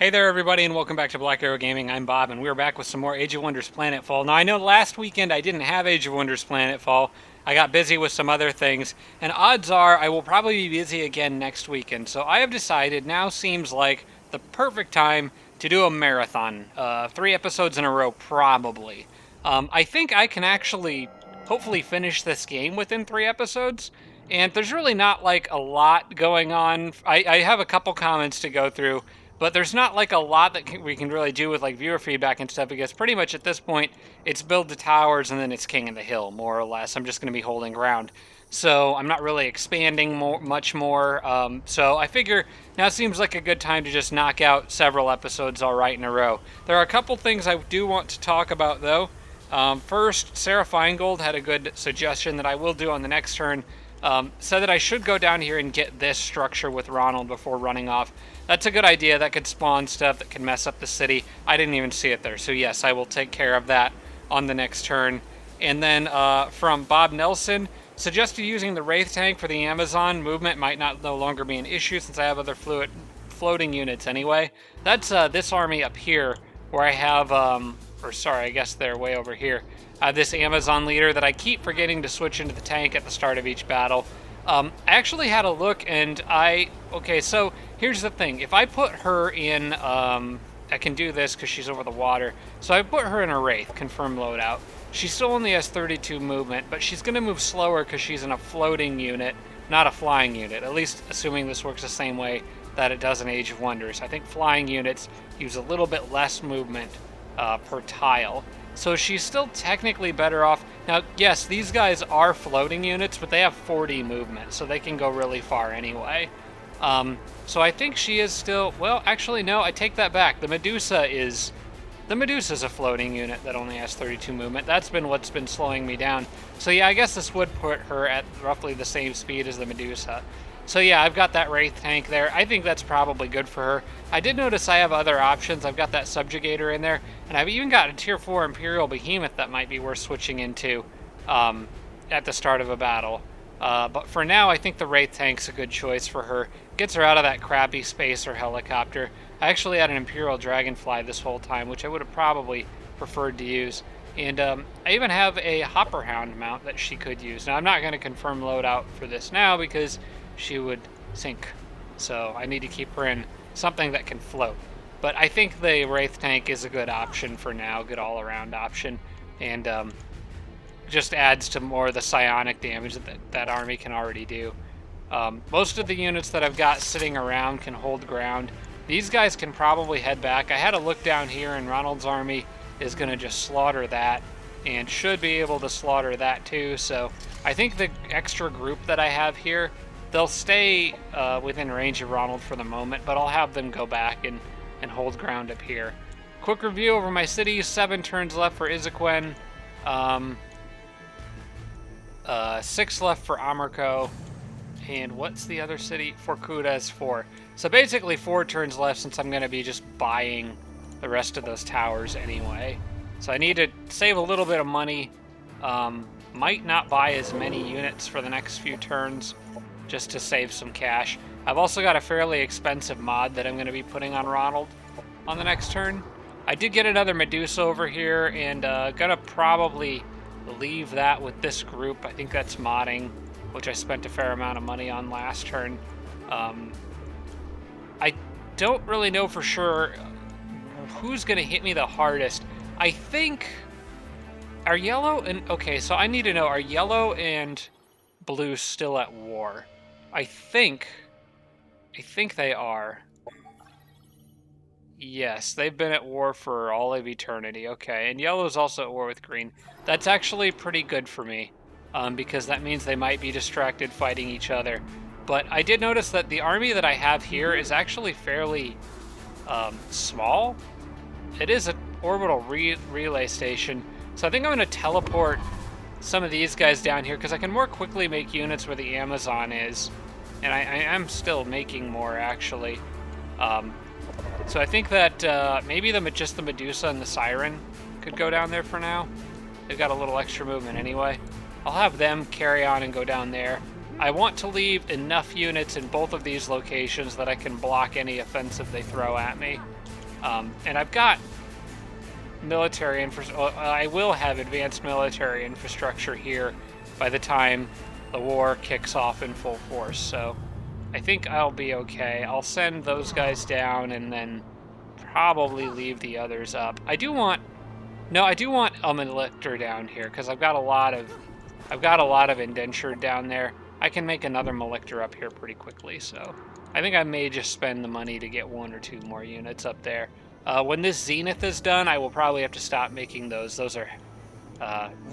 Hey there, everybody, and welcome back to Black Arrow Gaming. I'm Bob, and we're back with some more Age of Wonders Planetfall. Now, I know last weekend I didn't have Age of Wonders Planetfall. I got busy with some other things, and odds are I will probably be busy again next weekend. So I have decided now seems like the perfect time to do a marathon. 3 episodes in a row, probably. I think I can actually hopefully finish this game within 3 episodes. And there's really not like a lot going on. I have a couple comments to go through, but there's not like a lot that we can really do with like viewer feedback and stuff because pretty much at this point it's build the towers and then it's king of the hill, more or less. I'm just going to be holding ground. So I'm not really expanding much more. So I figure now seems like a good time to just knock out several episodes all right in a row. There are a couple things I do want to talk about though. First, Sarah Feingold had a good suggestion that I will do on the next turn. Said that I should go down here and get this structure with Ronald before running off. That's a good idea. That could spawn stuff that could mess up the city. I didn't even see it there. So yes, I will take care of that on the next turn. And then from Bob Nelson, suggested using the Wraith tank for the Amazon. Movement might no longer be an issue since I have other floating units anyway. That's this army up here where I have, or sorry, I guess they're way over here. This Amazon leader that I keep forgetting to switch into the tank at the start of each battle. I actually had a look and okay, so here's the thing. If I put her in, I can do this because she's over the water. So I put her in a Wraith, confirm loadout. She still only has 32 movement, but she's going to move slower because she's in a floating unit, not a flying unit, at least assuming this works the same way that it does in Age of Wonders. I think flying units use a little bit less movement per tile. So she's still technically better off. Now, yes, these guys are floating units, but they have 40 movement, so they can go really far anyway. So I think she is still, well, actually, no, I take that back. The Medusa's a floating unit that only has 32 movement. That's been what's been slowing me down. So yeah, I guess this would put her at roughly the same speed as the Medusa. So yeah, I've got that Wraith tank there. I think that's probably good for her. I did notice I have other options. I've got that Subjugator in there, and I've even got a Tier 4 Imperial Behemoth that might be worth switching into at the start of a battle. But for now, I think the Wraith tank's a good choice for her. Gets her out of that crappy spacer helicopter. I actually had an Imperial Dragonfly this whole time, which I would have probably preferred to use. And I even have a Hopper Hound mount that she could use. Now, I'm not going to confirm loadout for this now because she would sink. So I need to keep her in something that can float. But I think the Wraith tank is a good option for now, good all-around option. And just adds to more of the psionic damage that army can already do. Most of the units that I've got sitting around can hold ground. These guys can probably head back. I had a look down here, and Ronald's army is going to just slaughter that, and should be able to slaughter that too. So I think the extra group that I have here, they'll stay within range of Ronald for the moment, but I'll have them go back and hold ground up here. Quick review over my cities. 7 turns left for Izaquen. 6 left for Amarco. And what's the other city? Forcuda is 4. So basically 4 turns left since I'm going to be just buying the rest of those towers anyway. So I need to save a little bit of money. Might not buy as many units for the next few turns just to save some cash. I've also got a fairly expensive mod that I'm going to be putting on Ronald on the next turn. I did get another Medusa over here, and gonna probably leave that with this group. I think that's modding, which I spent a fair amount of money on last turn. I don't really know for sure who's going to hit me the hardest. I think, are yellow and, okay, so I need to know, are yellow and blue still at war? I think they are. Yes, they've been at war for all of eternity. Okay, and yellow's also at war with green. That's actually pretty good for me, because that means they might be distracted fighting each other. But I did notice that the army that I have here is actually fairly small. It is an orbital relay station, so I think I'm going to teleport some of these guys down here because I can more quickly make units where the Amazon is. And I am still making more, actually. So I think that maybe just the Medusa and the Siren could go down there for now. They've got a little extra movement anyway. I'll have them carry on and go down there. I want to leave enough units in both of these locations that I can block any offensive they throw at me. And I've got military I will have advanced military infrastructure here by the time the war kicks off in full force. So I think I'll be okay. I'll send those guys down and then probably leave the others up. I do want a Melictor down here because I've got a lot of indentured down there. I can make another Melictor up here pretty quickly, so I think I may just spend the money to get 1 or 2 more units up there. When this Zenith is done, I will probably have to stop making those. Those are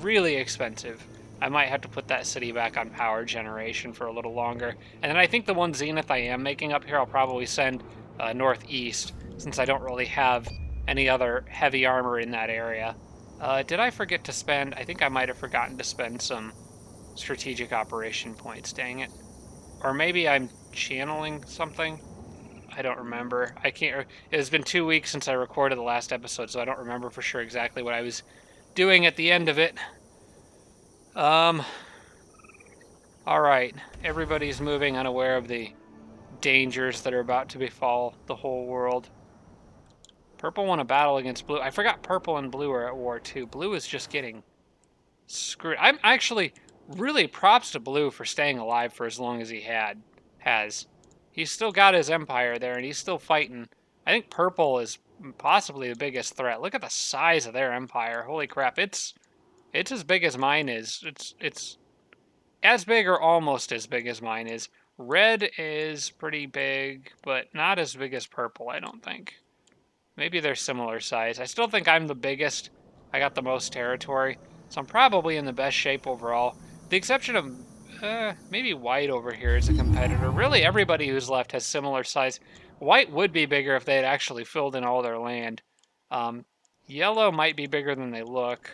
really expensive. I might have to put that city back on power generation for a little longer. And then I think the one Zenith I am making up here, I'll probably send northeast, since I don't really have any other heavy armor in that area. Did I forget to spend? I think I might have forgotten to spend some strategic operation points, dang it. Or maybe I'm channeling something? I don't remember. I can't. It has been 2 weeks since I recorded the last episode, so I don't remember for sure exactly what I was doing at the end of it. All right. Everybody's moving, unaware of the dangers that are about to befall the whole world. Purple won a battle against blue. I forgot purple and blue are at war too. Blue is just getting screwed. I'm actually really props to blue for staying alive for as long as he has. He's still got his empire there and he's still fighting. I think purple is possibly the biggest threat. Look at the size of their empire. Holy crap. It's as big as mine is. It's as big or almost as big as mine is. Red is pretty big, but not as big as purple, I don't think. Maybe they're similar size. I still think I'm the biggest. I got the most territory, so I'm probably in the best shape overall. The exception of maybe white over here is a competitor. Really, everybody who's left has similar size. White would be bigger if they had actually filled in all their land. Yellow might be bigger than they look.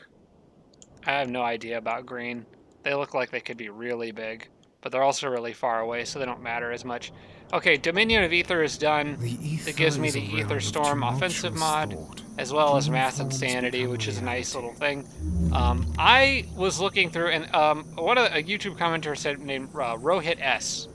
I have no idea about green. They look like they could be really big, but they're also really far away, so they don't matter as much. Okay, Dominion of Ether is done. It gives me the Ether Storm offensive mod, as well as Mass Insanity, which is a nice little thing. I was looking through, and a YouTube commenter said named Rohit S.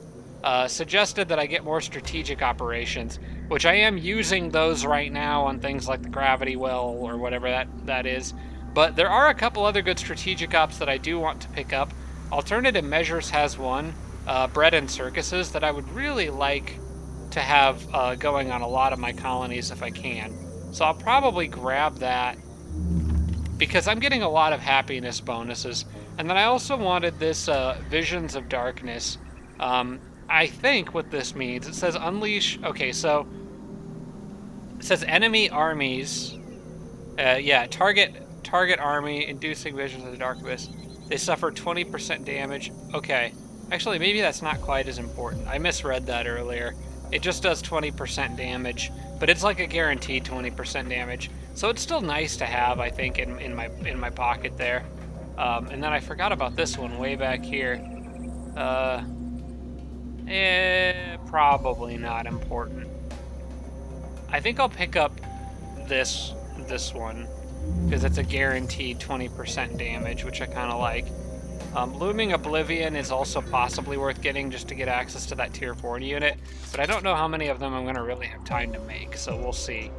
Suggested that I get more strategic operations, which I am using those right now on things like the Gravity Well or whatever that is. But there are a couple other good strategic ops that I do want to pick up. Alternative Measures has one, Bread and Circuses, that I would really like to have going on a lot of my colonies if I can. So I'll probably grab that because I'm getting a lot of happiness bonuses. And then I also wanted this Visions of Darkness. I think what this means, it says unleash, okay, so it says enemy armies, target army, inducing visions of the dark abyss. They suffer 20% damage. Okay. Actually, maybe that's not quite as important. I misread that earlier. It just does 20% damage, but it's like a guaranteed 20% damage. So it's still nice to have, I think, in my pocket there. And then I forgot about this one way back here. Probably not important. I think I'll pick up this one, because it's a guaranteed 20% damage, which I kind of like. Looming Oblivion is also possibly worth getting just to get access to that tier 4 unit, but I don't know how many of them I'm going to really have time to make, so we'll see.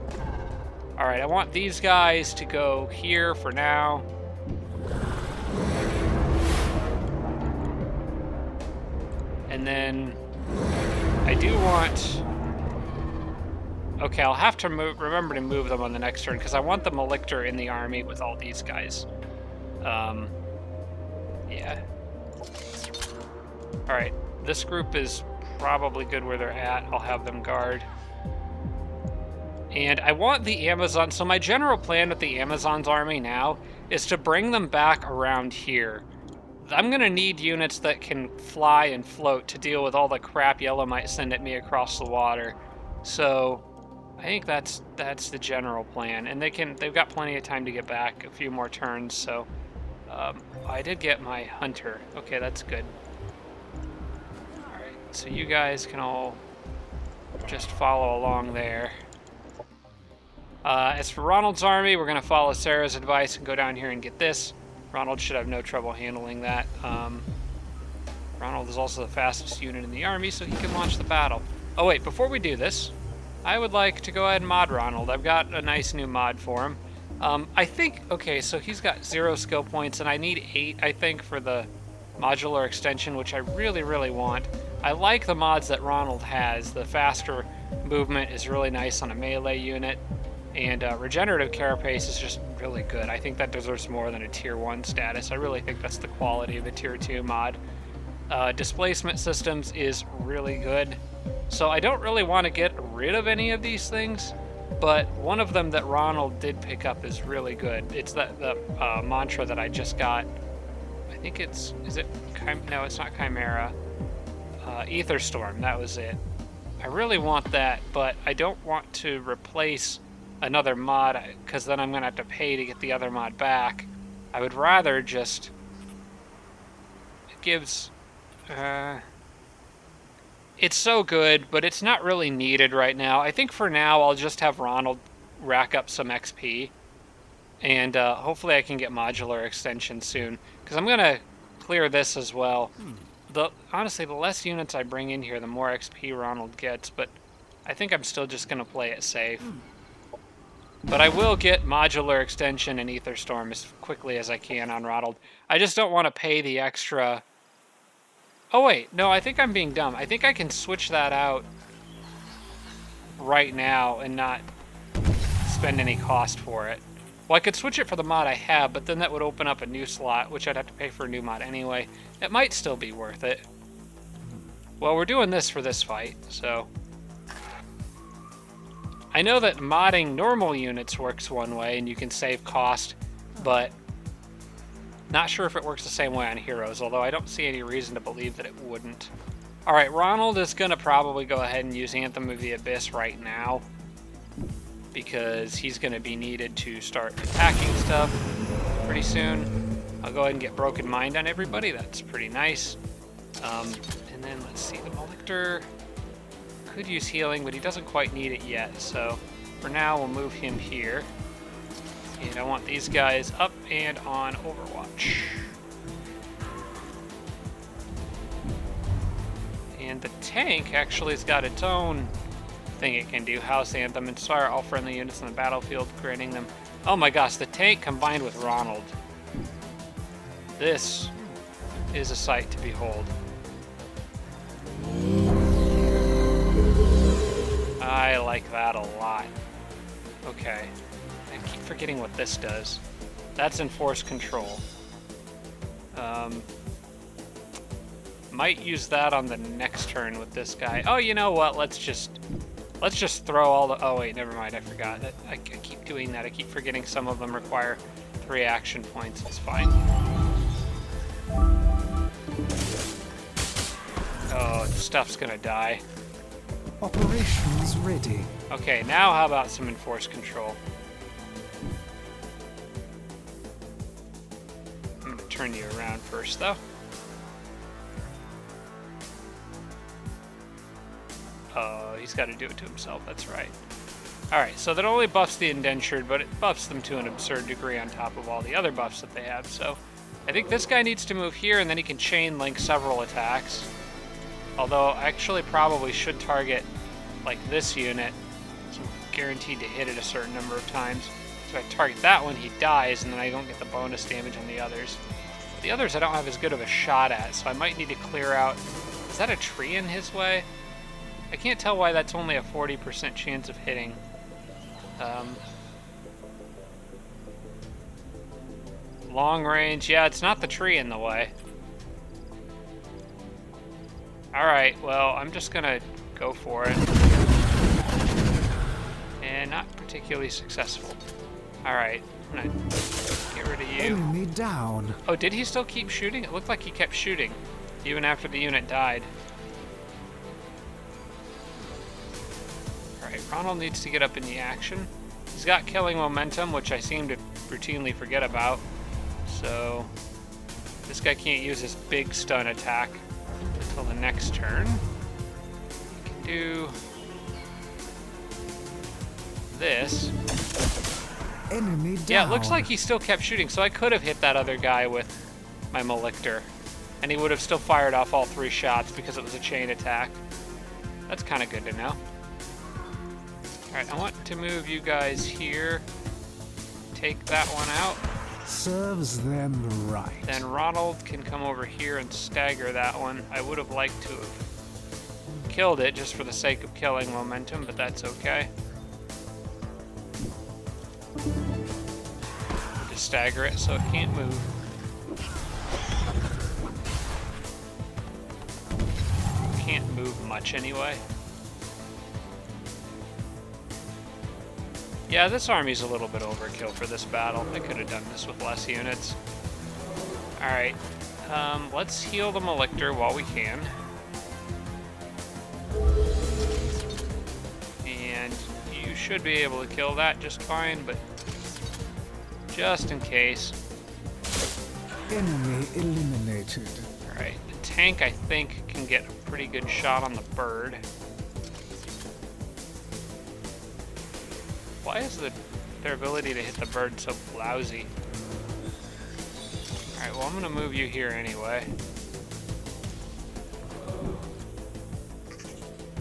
Alright, I want these guys to go here for now. And then I do want... Okay, I'll have to remember to move them on the next turn, because I want the Melictor in the army with all these guys. Yeah. Alright, this group is probably good where they're at. I'll have them guard. And I want the Amazon... So my general plan with the Amazon's army now is to bring them back around here. I'm going to need units that can fly and float to deal with all the crap Yellow might send at me across the water. So I think that's the general plan. And they've got plenty of time to get back, a few more turns, so... I did get my hunter. Okay, that's good. Alright, so you guys can all just follow along there. As for Ronald's army, we're going to follow Sarah's advice and go down here and get this. Ronald should have no trouble handling that. Ronald is also the fastest unit in the army, so he can launch the battle. Oh wait, before we do this, I would like to go ahead and mod Ronald. I've got a nice new mod for him. I think, okay, so he's got 0 skill points, and I need 8, I think, for the modular extension, which I really, really want. I like the mods that Ronald has. The faster movement is really nice on a melee unit, and regenerative carapace is just really good. I think that deserves more than a tier 1 status. I really think that's the quality of a tier 2 mod. Displacement systems is really good. So I don't really want to get rid of any of these things, but one of them that Ronald did pick up is really good. It's the mantra that I just got. I think it's, no, it's not Chimera. Ether Storm, that was it. I really want that, but I don't want to replace another mod, because then I'm going to have to pay to get the other mod back. I would rather just... It gives... it's so good, but it's not really needed right now. I think for now I'll just have Ronald rack up some XP, and hopefully I can get modular extension soon, because I'm going to clear this as well. Honestly, the less units I bring in here, the more XP Ronald gets, but I think I'm still just going to play it safe. But I will get modular extension and Ether Storm as quickly as I can on Ronald. I just don't want to pay the extra... Oh wait, no, I think I'm being dumb. I think I can switch that out right now and not spend any cost for it. Well, I could switch it for the mod I have, but then that would open up a new slot, which I'd have to pay for a new mod anyway. It might still be worth it. Well, we're doing this for this fight, so... I know that modding normal units works one way and you can save cost, but not sure if it works the same way on heroes, although I don't see any reason to believe that it wouldn't. Alright, Ronald is going to probably go ahead and use Anthem of the Abyss right now, because he's going to be needed to start attacking stuff pretty soon. I'll go ahead and get Broken Mind on everybody. That's pretty nice. And then let's see, the Malictor could use healing, but he doesn't quite need it yet. So for now, we'll move him here. And I want these guys up and on Overwatch. And the tank actually has got its own thing it can do. House Anthem, inspire all friendly units on the battlefield, granting them... Oh my gosh, the tank combined with Ronald. This is a sight to behold. I like that a lot. Okay. I keep forgetting what this does. That's enforce control. Might use that on the next turn with this guy. Oh, you know what? Let's just throw all the... Oh wait, never mind. I forgot. I keep doing that. I keep forgetting some of them require 3 action points. It's fine. Oh, stuff's gonna die. Operations ready. Okay, now how about some enforced control? I'm gonna turn you around first, though. Oh, he's got to do it to himself, that's right. Alright, so that only buffs the indentured, but it buffs them to an absurd degree on top of all the other buffs that they have, so... I think this guy needs to move here, and then he can chain link several attacks. Although, I actually probably should target, like, this unit. So I'm guaranteed to hit it a certain number of times. So if I target that one, he dies, and then I don't get the bonus damage on the others. The others I don't have as good of a shot at, so I might need to clear out... Is that a tree in his way? I can't tell why that's only a 40% chance of hitting. Long range, yeah, it's not the tree in the way. Alright, well, I'm just gonna go for it. And not particularly successful. Alright, I'm gonna get rid of you. Enemy down. Oh, did he still keep shooting? It looked like he kept shooting, even after the unit died. Alright, Ronald needs to get up in the action. He's got killing momentum, which I seem to routinely forget about. So, this guy can't use his big stun attack until the next turn. He can do this. Enemy down. Yeah, it looks like he still kept shooting, so I could have hit that other guy with my Malictor, and he would have still fired off all 3 shots because it was a chain attack. That's kind of good to know. Alright, I want to move you guys here. Take that one out. Serves them right. Then Ronald can come over here and stagger that one. I would have liked to have killed it just for the sake of killing momentum, but that's okay. Just stagger it so it can't move. Can't move much anyway. Yeah, this army's a little bit overkill for this battle. I could have done this with less units. Alright, let's heal the Malictor while we can. And you should be able to kill that just fine, but just in case. Enemy eliminated. Alright, the tank I think can get a pretty good shot on the bird. Why is their ability to hit the bird so lousy? Alright, well I'm gonna move you here anyway.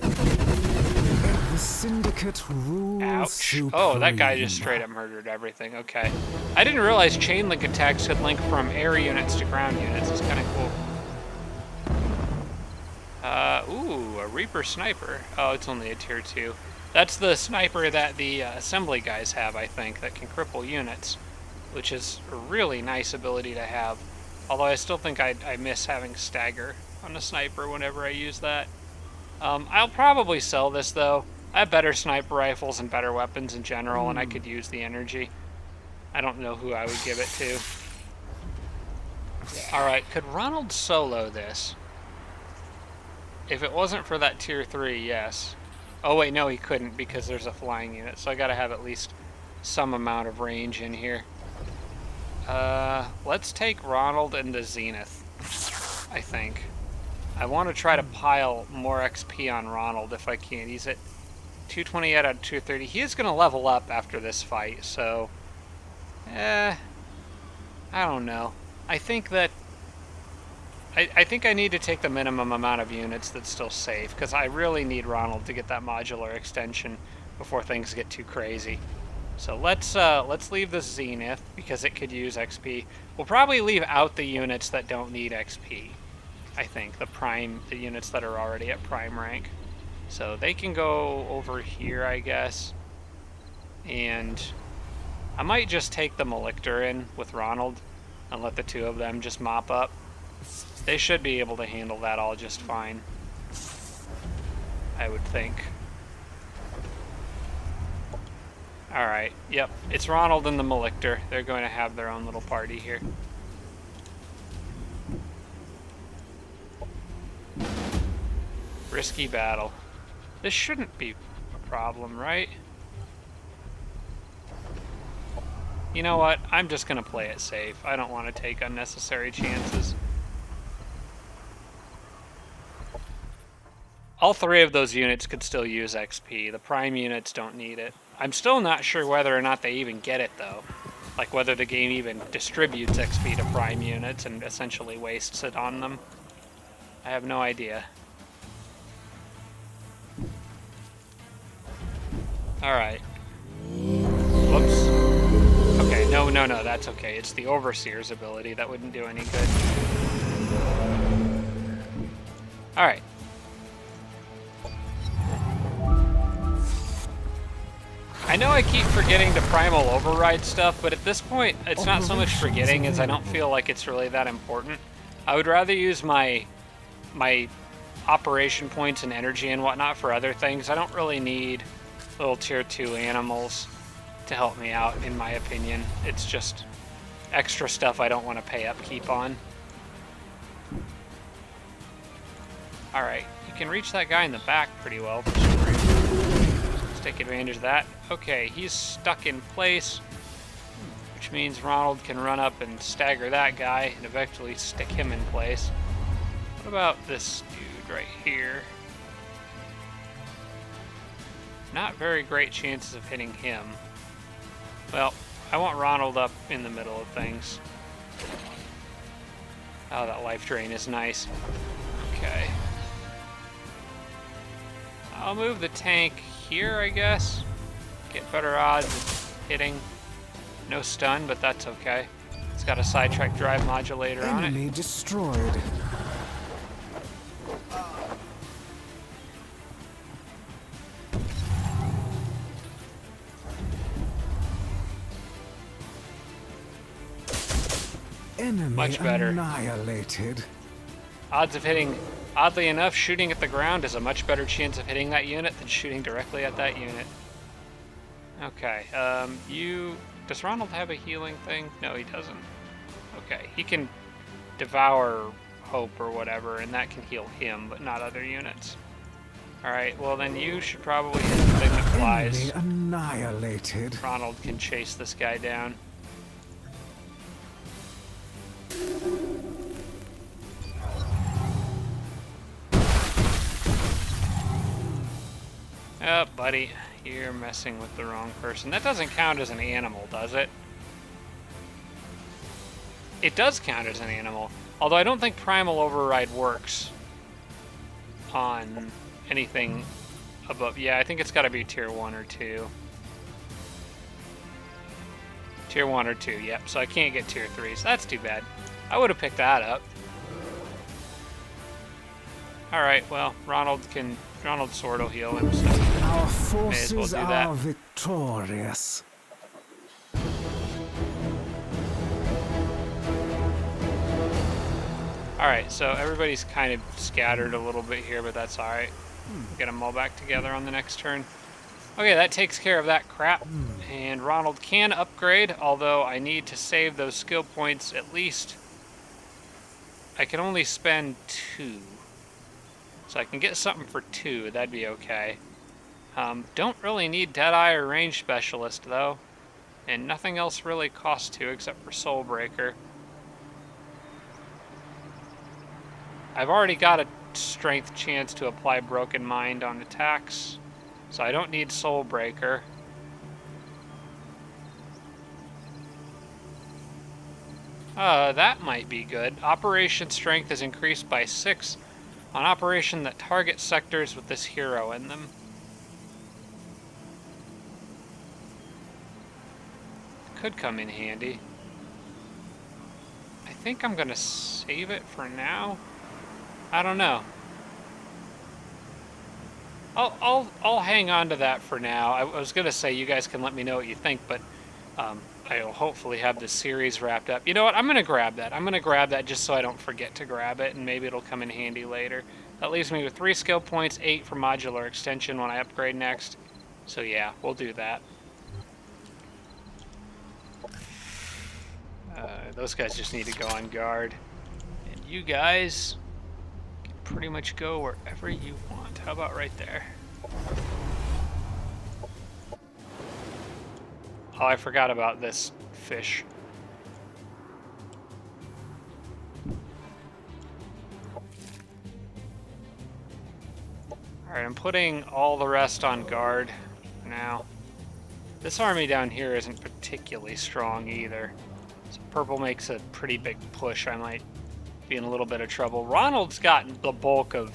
The Syndicate rules. Ouch. Oh, that guy just straight up murdered everything. Okay. I didn't realize chain link attacks could link from air units to ground units. It's kind of cool. Ooh, a Reaper sniper. Oh, it's only a tier 2. That's the sniper that the assembly guys have, I think, that can cripple units, which is a really nice ability to have. Although I still think I miss having stagger on a sniper whenever I use that. I'll probably sell this, though. I have better sniper rifles and better weapons in general, and I could use the energy. I don't know who I would give it to. Alright, could Ronald solo this? If it wasn't for that tier 3, yes. Oh wait, no he couldn't because there's a flying unit, so I gotta have at least some amount of range in here. Let's take Ronald into Zenith, I think. I want to try to pile more XP on Ronald if I can. He's at 228 out of 230. He is going to level up after this fight, so... I don't know. I think that... I think I need to take the minimum amount of units that's still safe, because I really need Ronald to get that modular extension before things get too crazy. So let's leave the Zenith, because it could use XP. We'll probably leave out the units that don't need XP. I think, the units that are already at prime rank. So they can go over here, I guess. And I might just take the Malictor in with Ronald and let the two of them just mop up. They should be able to handle that all just fine, I would think. Alright, yep, it's Ronald and the Malictor. They're going to have their own little party here. Risky battle. This shouldn't be a problem, right? You know what? I'm just going to play it safe. I don't want to take unnecessary chances. All three of those units could still use XP. The prime units don't need it. I'm still not sure whether or not they even get it, though. Like, whether the game even distributes XP to prime units and essentially wastes it on them. I have no idea. Alright. Whoops. Okay, no, that's okay. It's the Overseer's ability. That wouldn't do any good. Alright. I know I keep forgetting to primal override stuff, but at this point, it's not so much forgetting as I don't feel like it's really that important. I would rather use my operation points and energy and whatnot for other things. I don't really need little tier 2 animals to help me out, in my opinion. It's just extra stuff I don't want to pay upkeep on. Alright, you can reach that guy in the back pretty well. Let's take advantage of that. Okay, he's stuck in place, which means Ronald can run up and stagger that guy and eventually stick him in place. What about this dude right here? Not very great chances of hitting him. Well, I want Ronald up in the middle of things. Oh, that life drain is nice. Okay. I'll move the tank here, I guess. get better odds of hitting. No stun, but that's okay. It's got a sidetrack drive modulator on it. Enemy destroyed. Enemy Much better. Annihilated. Odds of hitting, oddly enough, shooting at the ground is a much better chance of hitting that unit than shooting directly at that unit. Okay, does Ronald have a healing thing? No, he doesn't. Okay, he can devour hope or whatever, and that can heal him, but not other units. Alright, well then you should probably hit the thing that flies. Enemy annihilated. Ronald can chase this guy down. Oh, buddy, you're messing with the wrong person. That doesn't count as an animal, does it? It does count as an animal, although I don't think Primal Override works on anything above. Yeah, I think it's got to be tier 1 or 2. Tier 1 or 2, yep, so I can't get tier 3, so that's too bad. I would have picked that up. Alright, well, Ronald's sword will heal him, so Our may as well forces do that. are victorious. Alright, so everybody's kind of scattered a little bit here, but that's alright. Get them all back together on the next turn. Okay, that takes care of that crap. And Ronald can upgrade, although I need to save those skill points at least. I can only spend 2. So I can get something for 2, that'd be okay. Don't really need Deadeye or Range Specialist, though. And nothing else really costs 2 except for Soulbreaker. I've already got a strength chance to apply Broken Mind on attacks, so I don't need Soulbreaker. That might be good. Operation Strength is increased by 6 on operation that targets sectors with this hero in them. Could come in handy. I think I'm gonna save it for now. I don't know. I'll hang on to that for now. I was gonna say you guys can let me know what you think, but I'll hopefully have this series wrapped up. You know what? I'm gonna grab that. I'm gonna grab that just so I don't forget to grab it, and maybe it'll come in handy later. That leaves me with 3 skill points, 8 for modular extension when I upgrade next. So yeah, we'll do that. Those guys just need to go on guard, and you guys can pretty much go wherever you want. How about right there? Oh, I forgot about this fish. Alright, I'm putting all the rest on guard for now. This army down here isn't particularly strong either. So purple makes a pretty big push. I might be in a little bit of trouble. Ronald's got the bulk of...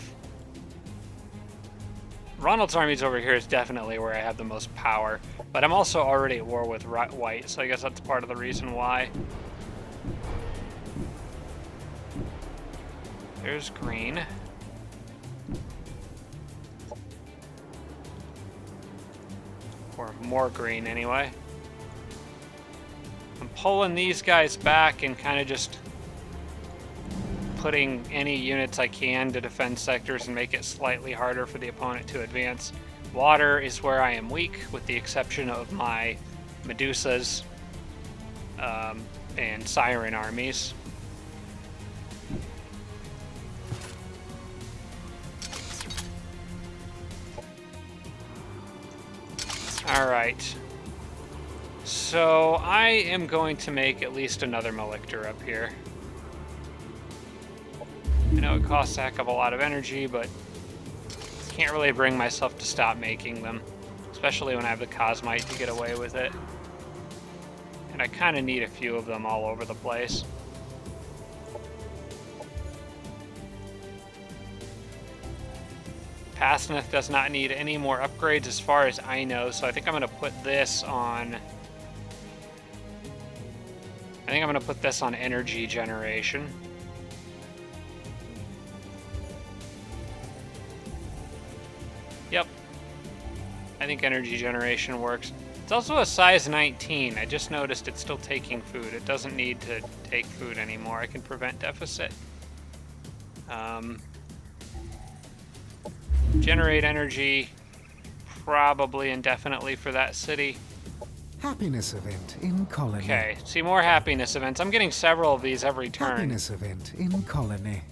Ronald's armies over here is definitely where I have the most power. But I'm also already at war with white, so I guess that's part of the reason why. There's green. Or more green, anyway. I'm pulling these guys back and kind of just putting any units I can to defend sectors and make it slightly harder for the opponent to advance. Water is where I am weak, with the exception of my Medusas and Siren armies. Alright. So I am going to make at least another Melictor up here. I know it costs a heck of a lot of energy, but can't really bring myself to stop making them, especially when I have the Cosmite to get away with it. And I kind of need a few of them all over the place. Pasneth does not need any more upgrades as far as I know, so I think I'm going to put this on... I think I'm going to put this on energy generation. Yep. I think energy generation works. It's also a size 19. I just noticed it's still taking food. It doesn't need to take food anymore. I can prevent deficit. Generate energy probably indefinitely for that city. Happiness event in colony. Okay, see more happiness events. I'm getting several of these every turn. Happiness event in colony.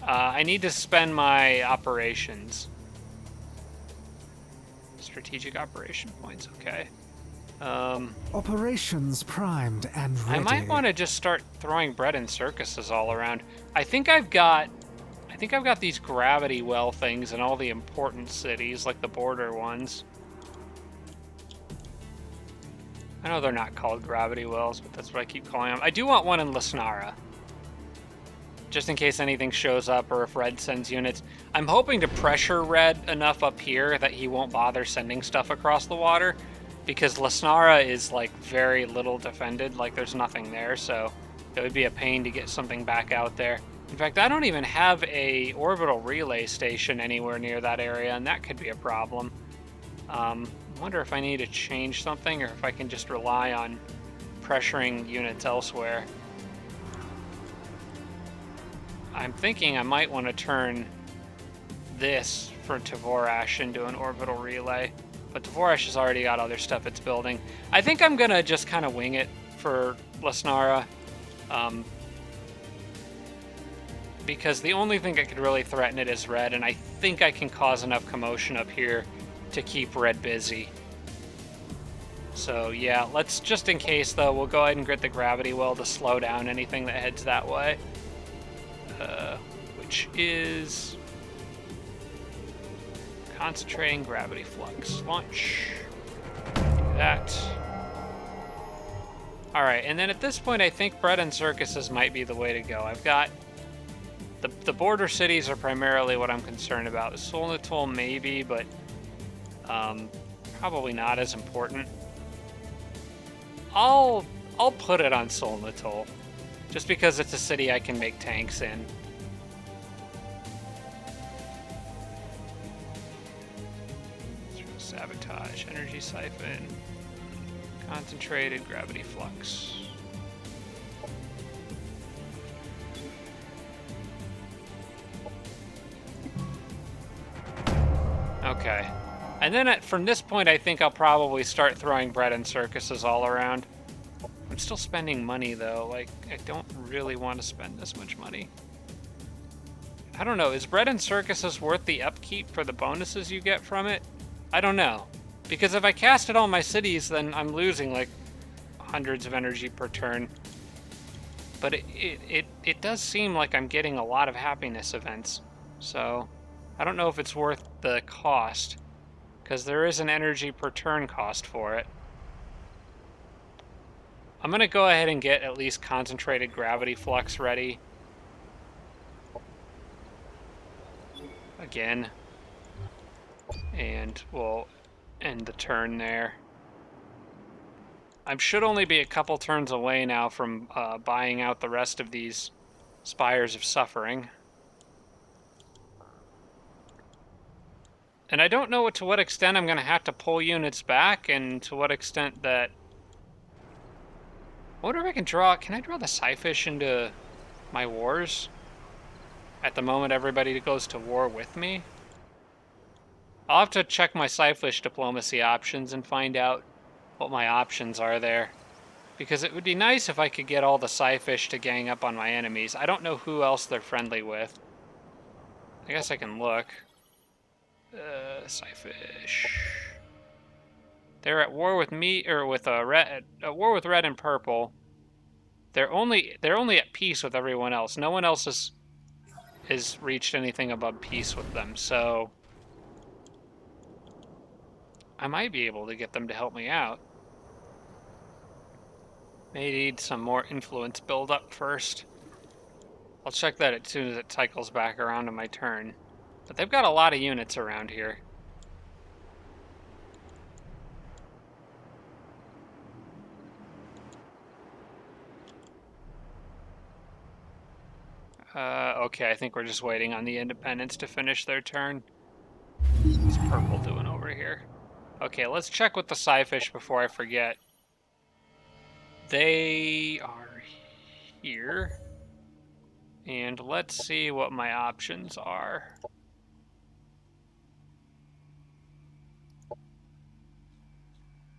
I need to spend my operations. Strategic operation points, okay. Operations primed and ready. I might want to just start throwing bread and circuses all around. I think I've got these gravity well things in all the important cities, like the border ones. I know they're not called gravity wells, but that's what I keep calling them. I do want one in Lesnara, just in case anything shows up or if Red sends units. I'm hoping to pressure Red enough up here that he won't bother sending stuff across the water, because Lesnara is like very little defended, like there's nothing there, so it would be a pain to get something back out there. In fact, I don't even have a orbital relay station anywhere near that area, and that could be a problem. I wonder if I need to change something or if I can just rely on pressuring units elsewhere. I'm thinking I might want to turn this for Tavorash into an orbital relay, but Tavorash has already got other stuff it's building. I think I'm going to just kind of wing it for Lesnara, because the only thing that could really threaten it is Red, and I think I can cause enough commotion up here to keep Red busy. So yeah, let's, just in case though, we'll go ahead and grit the gravity well to slow down anything that heads that way. Which is concentrating gravity flux. Launch. Do that. Alright, and then at this point I think bread and circuses might be the way to go. I've got the border cities are primarily what I'm concerned about. Solnatul maybe, but probably not as important. I'll put it on Solnatul, just because it's a city I can make tanks in. Sabotage, energy siphon, concentrated gravity flux. Okay. And then from this point, I think I'll probably start throwing bread and circuses all around. I'm still spending money, though. Like, I don't really want to spend this much money. I don't know. Is bread and circuses worth the upkeep for the bonuses you get from it? I don't know. Because if I cast it all my cities, then I'm losing, like, hundreds of energy per turn. But it does seem like I'm getting a lot of happiness events. So I don't know if it's worth the cost, because there is an energy per turn cost for it. I'm going to go ahead and get at least concentrated gravity flux ready. Again. And we'll end the turn there. I should only be a couple turns away now from buying out the rest of these Spires of Suffering. And I don't know to what extent I'm going to have to pull units back, and to what extent that... I wonder if I can draw... Can I draw the Psyfish into my wars? At the moment everybody goes to war with me? I'll have to check my Psyfish diplomacy options and find out what my options are there. Because it would be nice if I could get all the Psyfish to gang up on my enemies. I don't know who else they're friendly with. I guess I can look. Psyfish. They're at war with me, or with red. At war with red and purple. They're only at peace with everyone else. No one else has reached anything above peace with them. So I might be able to get them to help me out. May need some more influence build up first. I'll check that as soon as it cycles back around to my turn. But they've got a lot of units around here. Okay, I think we're just waiting on the Independents to finish their turn. What's purple doing over here? Okay, let's check with the Psyfish before I forget. They are here. And let's see what my options are.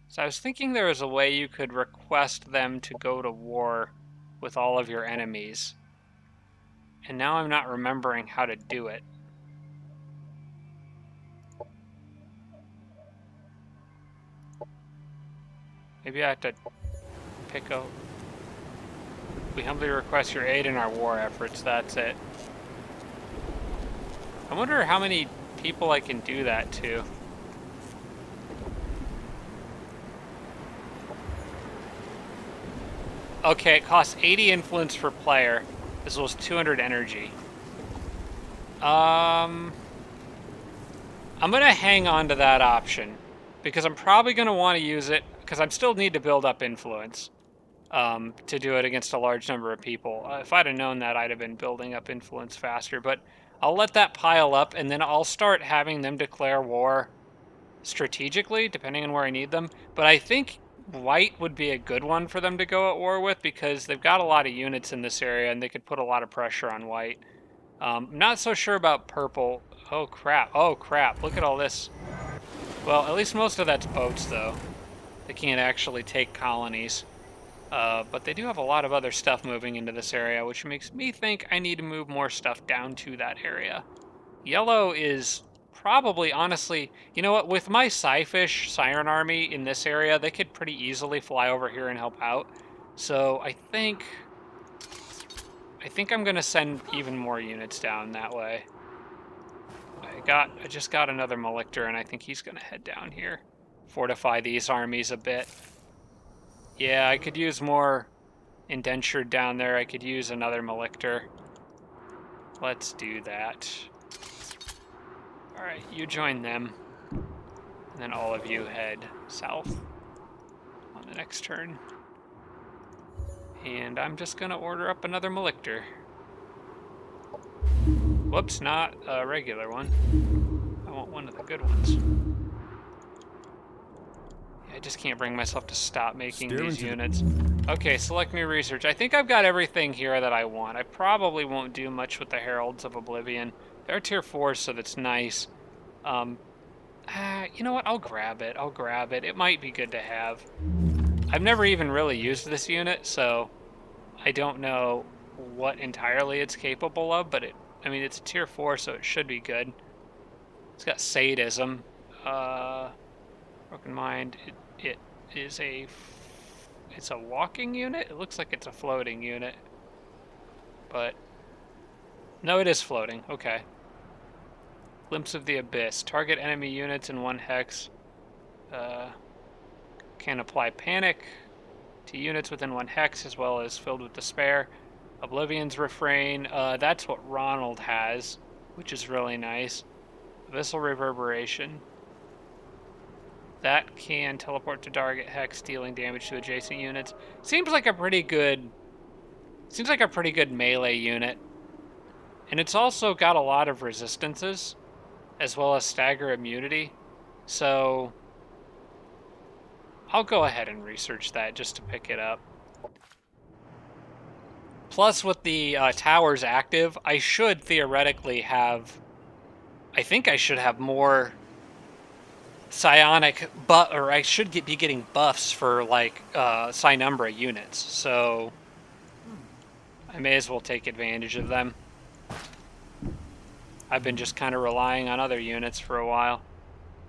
So I was thinking there was a way you could request them to go to war with all of your enemies. And now I'm not remembering how to do it. Maybe I have to pick a... We humbly request your aid in our war efforts, that's it. I wonder how many people I can do that to. Okay, it costs 80 influence per player, as well as 200 energy. I'm gonna hang on to that option, because I'm probably gonna want to use it, because I still need to build up influence. To do it against a large number of people. If I'd have known that, I'd have been building up influence faster, but I'll let that pile up, and then I'll start having them declare war strategically, depending on where I need them. But I think white would be a good one for them to go at war with, because they've got a lot of units in this area, and they could put a lot of pressure on white. Not so sure about purple. Oh, crap. Oh, crap. Look at all this. Well, at least most of that's boats, though. They can't actually take colonies. But they do have a lot of other stuff moving into this area, which makes me think I need to move more stuff down to that area. Yellow is probably, honestly, you know what, with my Psyfish Siren Army in this area, they could pretty easily fly over here and help out. So I think I'm gonna send even more units down that way. I just got another Malictor, and I think he's gonna head down here. Fortify these armies a bit. Yeah, I could use more indentured down there. I could use another Malictor. Let's do that. Alright, you join them. And then all of you head south on the next turn. And I'm just going to order up another Malictor. Whoops, not a regular one. I want one of the good ones. I just can't bring myself to stop making these units. Okay, select new research. I think I've got everything here that I want. I probably won't do much with the Heralds of Oblivion. They're tier 4, so that's nice. You know what? I'll grab it. I'll grab it. It might be good to have. I've never even really used this unit, so I don't know what entirely it's capable of, but I mean, it's a tier 4, so it should be good. It's got sadism. Broken Mind. It's a walking unit? It looks like it's a floating unit. But no, it is floating. Okay. Glimpse of the Abyss. Target enemy units in 1 hex. Can apply panic to units within 1 hex, as well as filled with despair. Oblivion's Refrain. That's what Ronald has, which is really nice. Abyssal Reverberation. That can teleport to target hex, dealing damage to adjacent units. Seems like a pretty good melee unit. And it's also got a lot of resistances, as well as stagger immunity. So I'll go ahead and research that just to pick it up. Plus, with the towers active, I should theoretically have... I think I should have more psionic, or I should be getting buffs for, like, Psinumbra units. So I may as well take advantage of them. I've been just kind of relying on other units for a while.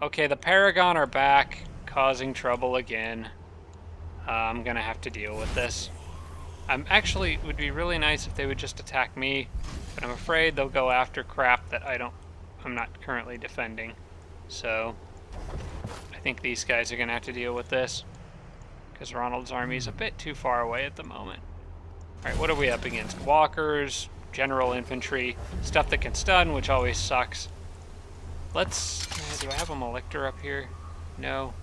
Okay, the Paragon are back, causing trouble again. I'm gonna have to deal with this. It would be really nice if they would just attack me, but I'm afraid they'll go after crap that I'm not currently defending. So I think these guys are gonna have to deal with this, because Ronald's army is a bit too far away at the moment. Alright, what are we up against? Walkers, general infantry, stuff that can stun, which always sucks. Let's... do I have a Malictor up here? No.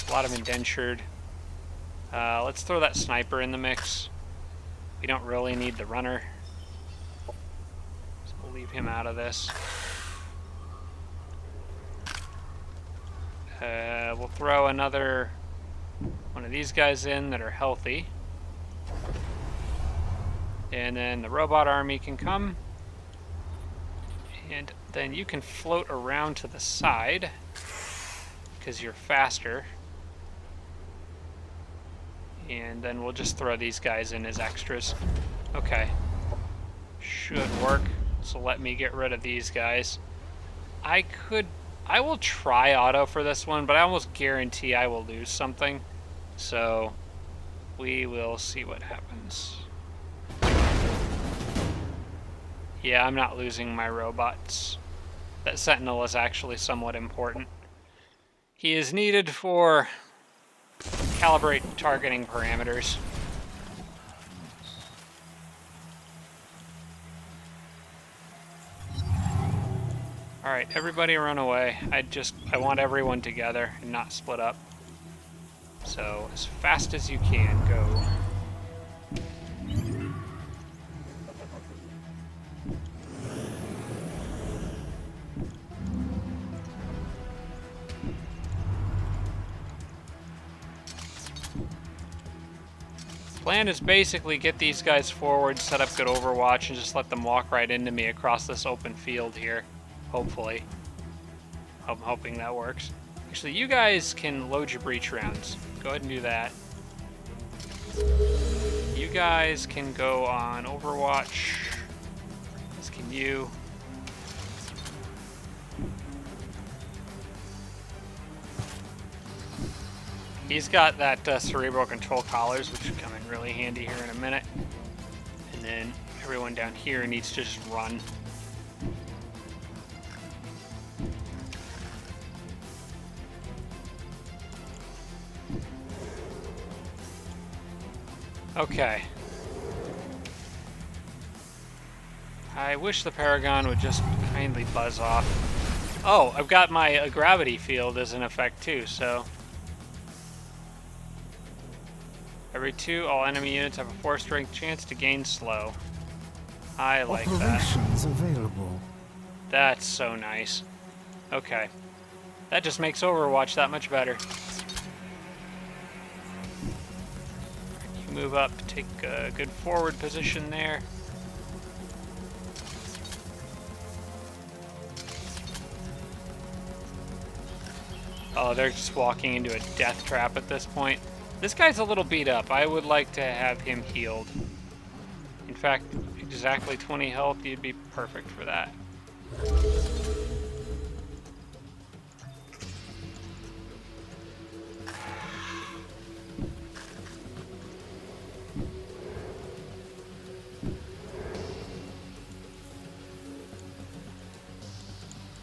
A lot of indentured. Let's throw that sniper in the mix. We don't really need the runner. So we'll leave him out of this. We'll throw another one of these guys in that are healthy. And then the robot army can come. And then you can float around to the side because you're faster. And then we'll just throw these guys in as extras. Okay. Should work. So let me get rid of these guys. I will try auto for this one, but I almost guarantee I will lose something. So we will see what happens. Yeah, I'm not losing my robots. That Sentinel is actually somewhat important. He is needed for calibrate targeting parameters. Alright, everybody run away. I want everyone together and not split up. So, as fast as you can, go. Plan is basically get these guys forward, set up good overwatch, and just let them walk right into me across this open field here. Hopefully. I'm hoping that works. Actually, you guys can load your breach rounds. Go ahead and do that. You guys can go on overwatch. As can you. He's got that cerebral control collars, which should come in really handy here in a minute. And then everyone down here needs to just run. Okay. I wish the Paragon would just kindly buzz off. Oh, I've got my gravity field as an effect too, so... Every 2, all enemy units have a 4 strength chance to gain slow. I like that. Operations available. That's so nice. Okay. That just makes Overwatch that much better. You move up, take a good forward position there. Oh, they're just walking into a death trap at this point. This guy's a little beat up. I would like to have him healed. In fact, exactly 20 health, you'd be perfect for that.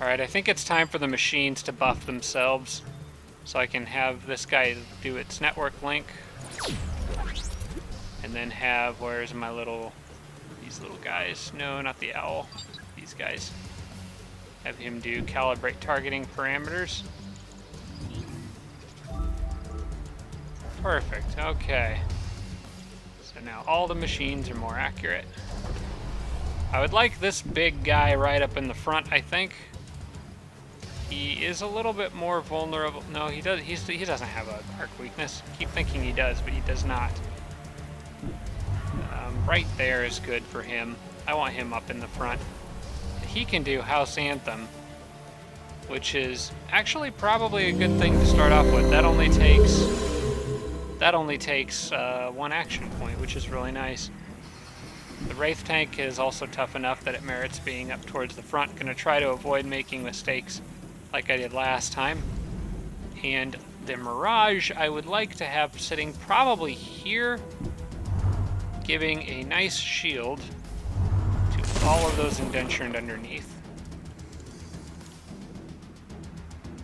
Alright, I think it's time for the machines to buff themselves. So I can have this guy do its network link. And then have, where's my these little guys? No, not the owl. These guys. Have him do calibrate targeting parameters. Perfect, okay. So now all the machines are more accurate. I would like this big guy right up in the front, I think. He is a little bit more vulnerable. No, he does. He doesn't have a arc weakness. I keep thinking he does, but he does not. Right there is good for him. I want him up in the front. He can do House Anthem, which is actually probably a good thing to start off with. That only takes 1 action point, which is really nice. The Wraith tank is also tough enough that it merits being up towards the front. Gonna try to avoid making mistakes like I did last time. And the Mirage I would like to have sitting probably here, giving a nice shield to all of those indentured underneath.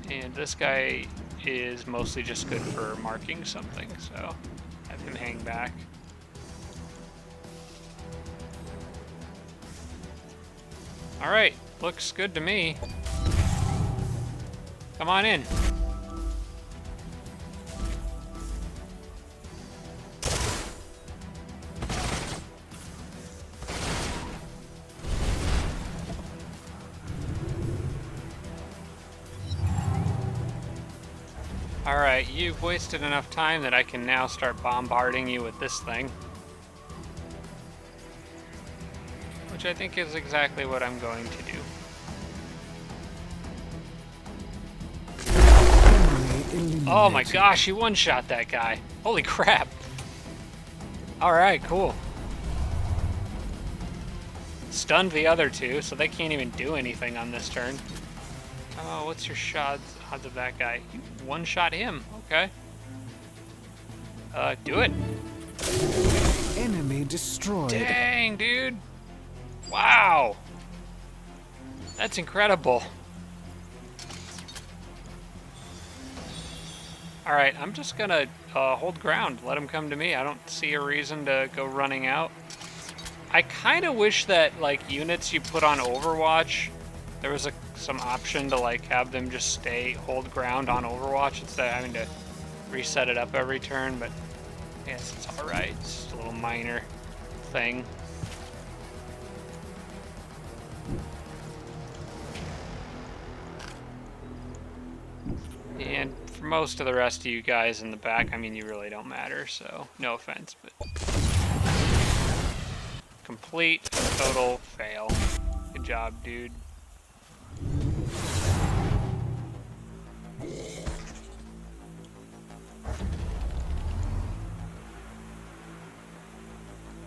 And this guy is mostly just good for marking something, so have him hang back. Alright, looks good to me. Come on in. Alright, you've wasted enough time that I can now start bombarding you with this thing. Which I think is exactly what I'm going to do. Oh my gosh, you one-shot that guy. Holy crap. Alright, cool. Stunned the other two, so they can't even do anything on this turn. Oh, what's your odds of that guy? You one-shot him. Okay. Do it. Enemy destroyed. Dang, dude. Wow. That's incredible. Alright, I'm just gonna hold ground. Let him come to me. I don't see a reason to go running out. I kind of wish that, like, units you put on Overwatch, there was some option to, like, have them just hold ground on Overwatch instead of having to reset it up every turn, but I guess it's alright. It's just a little minor thing. And for most of the rest of you guys in the back, I mean, you really don't matter, so no offense, but complete total fail. Good job, dude.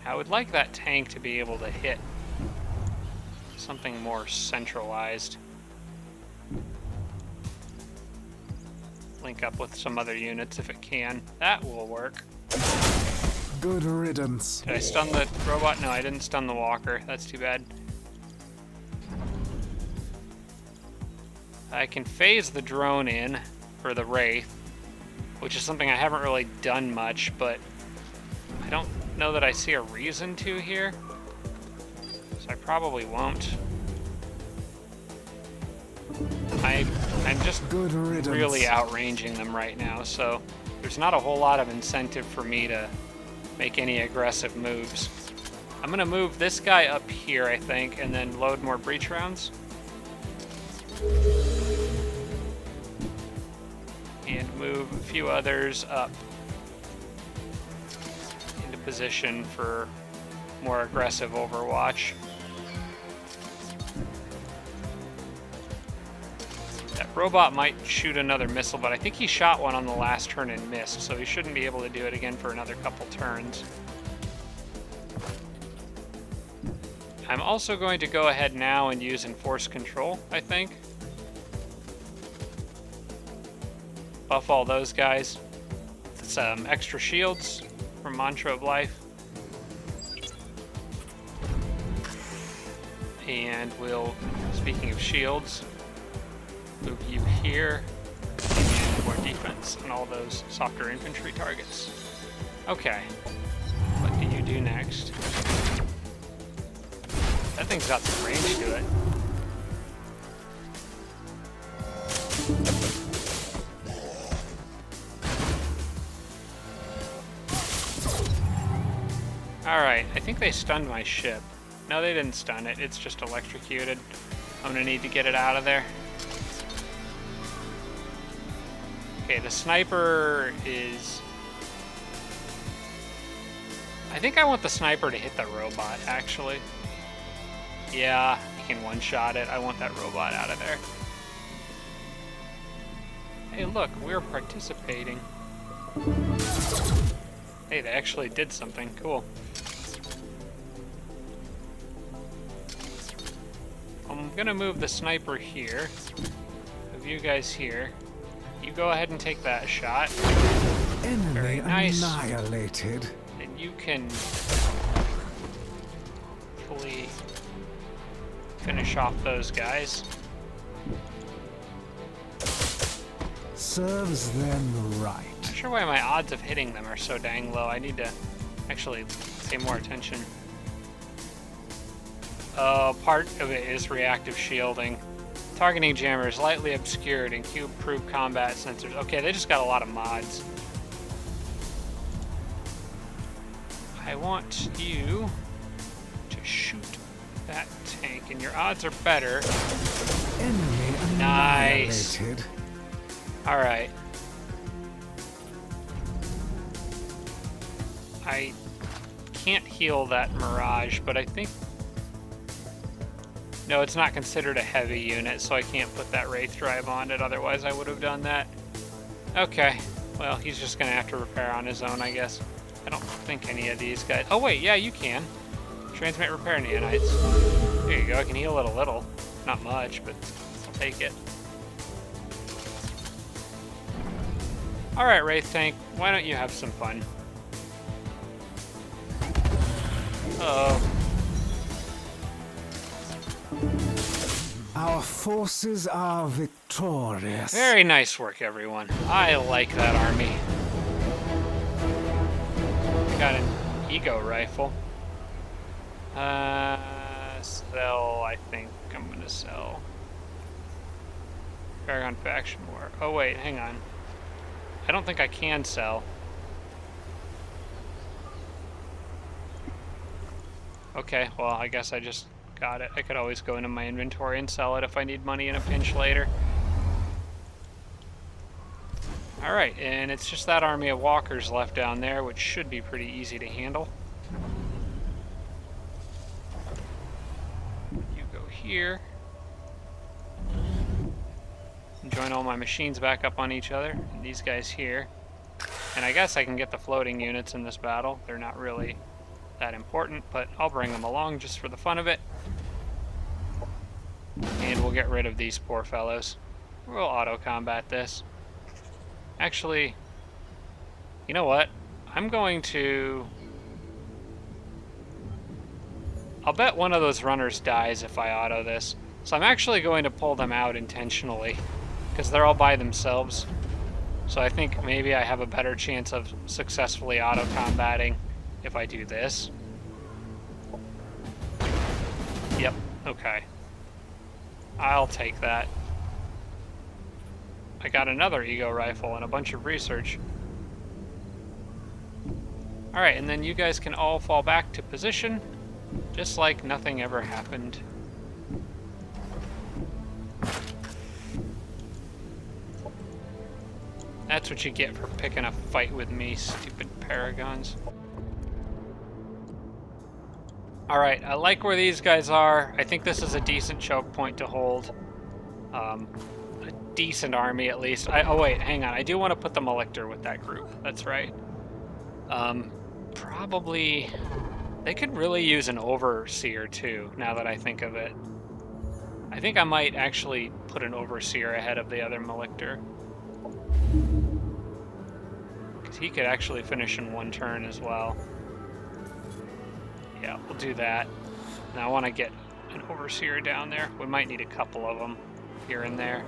I would like that tank to be able to hit something more centralized. Link up with some other units if it can. That will work. Good riddance. Did I stun the robot? No, I didn't stun the walker. That's too bad. I can phase the drone in for the Wraith, which is something I haven't really done much, but I don't know that I see a reason to here, so I probably won't. I'm just really outranging them right now, so there's not a whole lot of incentive for me to make any aggressive moves. I'm gonna move this guy up here, I think, and then load more breach rounds. And move a few others up into position for more aggressive Overwatch. That robot might shoot another missile, but I think he shot one on the last turn and missed, so he shouldn't be able to do it again for another couple turns. I'm also going to go ahead now and use Enforce Control, I think. Buff all those guys. Some extra shields from Mantra of Life. And we'll, speaking of shields, move you here, and more defense on all those softer infantry targets. Okay, what do you do next? That thing's got some range to it. Alright, I think they stunned my ship. No, they didn't stun it, it's just electrocuted. I'm gonna need to get it out of there. Okay, the sniper is... I think I want the sniper to hit the robot, actually. Yeah, you can one-shot it. I want that robot out of there. Hey, look, we're participating. Hey, they actually did something. Cool. I'm gonna move the sniper here. Move you guys here. You go ahead and take that shot. Enemy Very nice. annihilated. And you can hopefully finish off those guys. Serves them right. Not sure why my odds of hitting them are so dang low. I need to actually pay more attention. Part of it is reactive shielding. Targeting jammers, lightly obscured, and cube-proof combat sensors. Okay, they just got a lot of mods. I want you to shoot that tank, and your odds are better. Enemy Nice. annihilated. All right. I can't heal that Mirage, but I think... No, it's not considered a heavy unit, so I can't put that Wraith Drive on it, otherwise I would have done that. Okay, well, he's just going to have to repair on his own, I guess. I don't think any of these guys... Oh, wait, yeah, you can. Transmit repair nanites. There you go, I can heal it a little. Not much, but I'll take it. Alright, Wraith Tank, why don't you have some fun? Uh-oh. Our forces are victorious. Very nice work, everyone. I like that army. Got an ego rifle. Sell, I think I'm gonna sell. Paragon Faction War. Oh wait, hang on. I don't think I can sell. Okay, well, I guess I just got it. I could always go into my inventory and sell it if I need money in a pinch later. Alright, and it's just that army of walkers left down there, which should be pretty easy to handle. You go here. And join all my machines back up on each other. And these guys here. And I guess I can get the floating units in this battle. They're not really that important, but I'll bring them along just for the fun of it. And we'll get rid of these poor fellows. We'll auto-combat this. Actually, you know what? I'm going to... I'll bet one of those runners dies if I auto this. So I'm actually going to pull them out intentionally, because they're all by themselves. So I think maybe I have a better chance of successfully auto-combating if I do this. Yep, okay. I'll take that. I got another ego rifle and a bunch of research. Alright, and then you guys can all fall back to position, just like nothing ever happened. That's what you get for picking a fight with me, stupid paragons. Alright, I like where these guys are. I think this is a decent choke point to hold. A decent army, at least. Oh wait, hang on. I do want to put the Malictor with that group. That's right. Probably... They could really use an Overseer, too, now that I think of it. I think I might actually put an Overseer ahead of the other Malictor. Because he could actually finish in one turn as well. Yeah, we'll do that. Now I want to get an Overseer down there. We might need a couple of them here and there.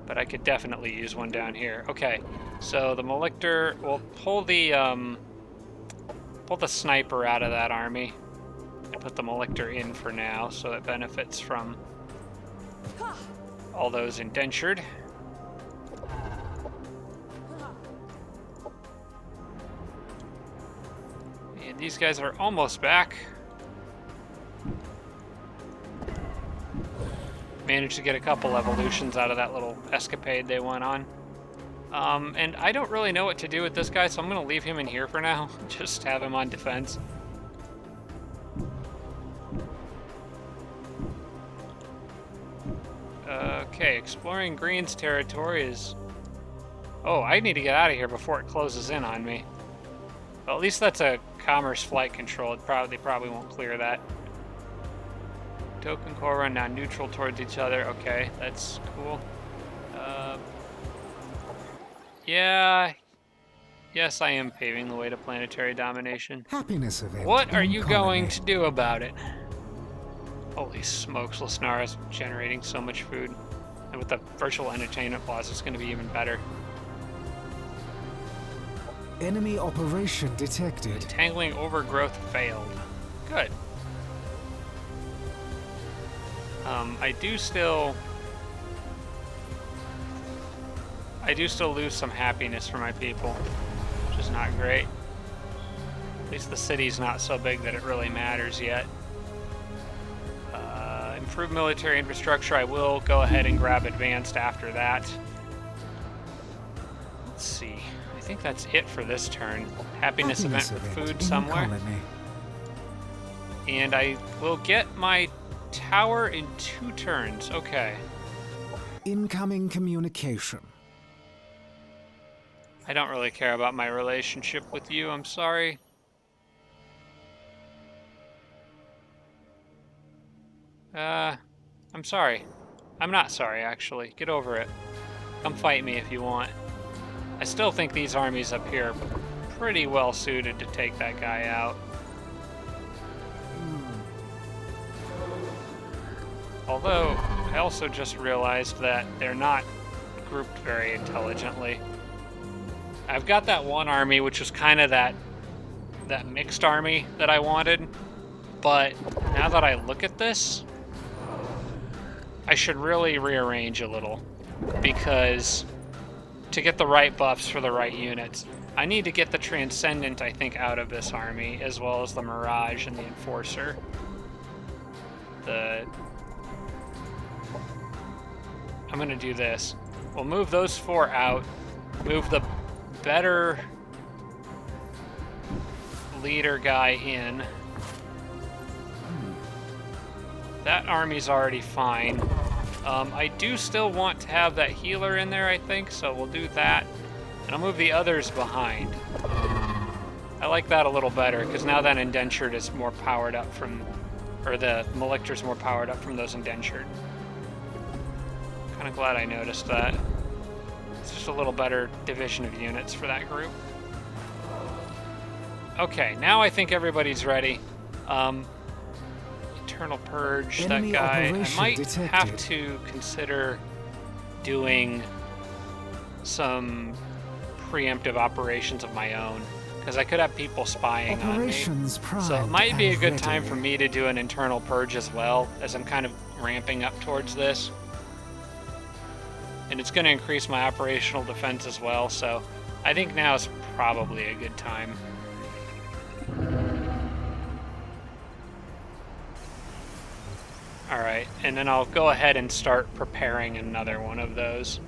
But I could definitely use one down here. Okay, so the Malictor, we'll pull the sniper out of that army and put the Malictor in for now, so it benefits from all those indentured. And these guys are almost back. Managed to get a couple evolutions out of that little escapade they went on. And I don't really know what to do with this guy, so I'm going to leave him in here for now. Just have him on defense. Okay, exploring Green's territory is... Oh, I need to get out of here before it closes in on me. Well, at least that's a commerce flight control. They probably won't clear that. Token core run now neutral towards each other. Okay, that's cool. Yeah. Yes, I am paving the way to planetary domination. Happiness event. What are you going colony. to do about it? Holy smokes, Lasnara's generating so much food. And with the virtual entertainment plaza, it's going to be even better. Enemy operation detected. Tangling overgrowth failed. Good. I do still lose some happiness for my people, which is not great. At least the city's not so big that it really matters yet. Improve military infrastructure. I will go ahead and grab advanced after that. Let's see. I think that's it for this turn. Happiness event with food somewhere. Colony. And I will get my tower in 2 turns. Okay. Incoming communication. I don't really care about my relationship with you. I'm sorry. I'm sorry. I'm not sorry, actually. Get over it. Come fight me if you want. I still think these armies up here are pretty well suited to take that guy out. Although, I also just realized that they're not grouped very intelligently. I've got that one army, which was kind of that mixed army that I wanted, but now that I look at this, I should really rearrange a little, because to get the right buffs for the right units, I need to get the Transcendent, I think, out of this army, as well as the Mirage and the Enforcer. I'm gonna do this. We'll move those 4 out, move the better leader guy in. That army's already fine. I do still want to have that healer in there, I think, so we'll do that. And I'll move the others behind. I like that a little better, because now that indentured is more powered up from, or the Malictor's more powered up from those indentured. Kind of glad I noticed that. It's just a little better division of units for that group. Okay, now I think everybody's ready. Eternal Purge, Enemy that guy. I might detected. have to consider doing some preemptive operations of my own, because I could have people spying on me. So it might be a good time for me to do an internal purge as well, as I'm kind of ramping up towards this. And it's going to increase my operational defense as well, so I think now is probably a good time. Alright, and then I'll go ahead and start preparing another one of those.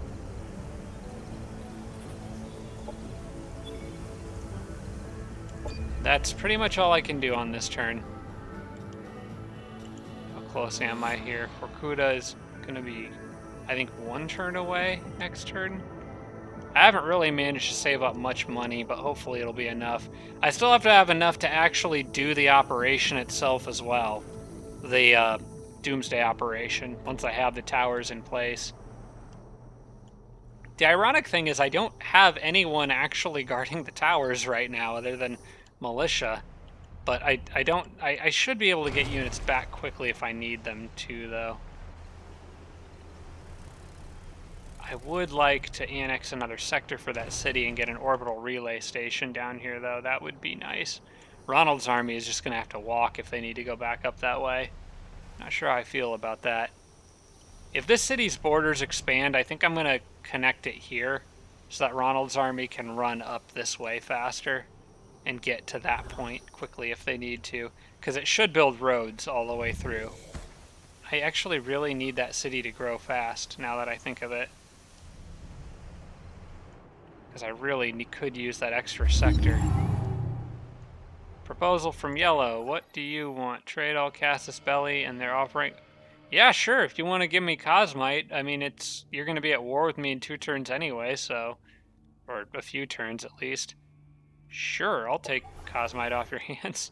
That's pretty much all I can do on this turn. How close am I here? Vorkuta is going to be, I think, 1 turn away next turn. I haven't really managed to save up much money, but hopefully it'll be enough. I still have to have enough to actually do the operation itself as well. The Doomsday operation, once I have the towers in place. The ironic thing is I don't have anyone actually guarding the towers right now other than militia. But I should be able to get units back quickly if I need them to, though. I would like to annex another sector for that city and get an orbital relay station down here, though. That would be nice. Ronald's army is just going to have to walk if they need to go back up that way. Not sure how I feel about that. If this city's borders expand, I think I'm going to connect it here so that Ronald's army can run up this way faster and get to that point quickly if they need to, because it should build roads all the way through. I actually really need that city to grow fast now that I think of it, because I really could use that extra sector. Proposal from Yellow. What do you want? Trade all Casus Belli, and they're offering... Yeah, sure, if you want to give me Cosmite. I mean, you're going to be at war with me in 2 turns anyway, so... Or a few turns, at least. Sure, I'll take Cosmite off your hands.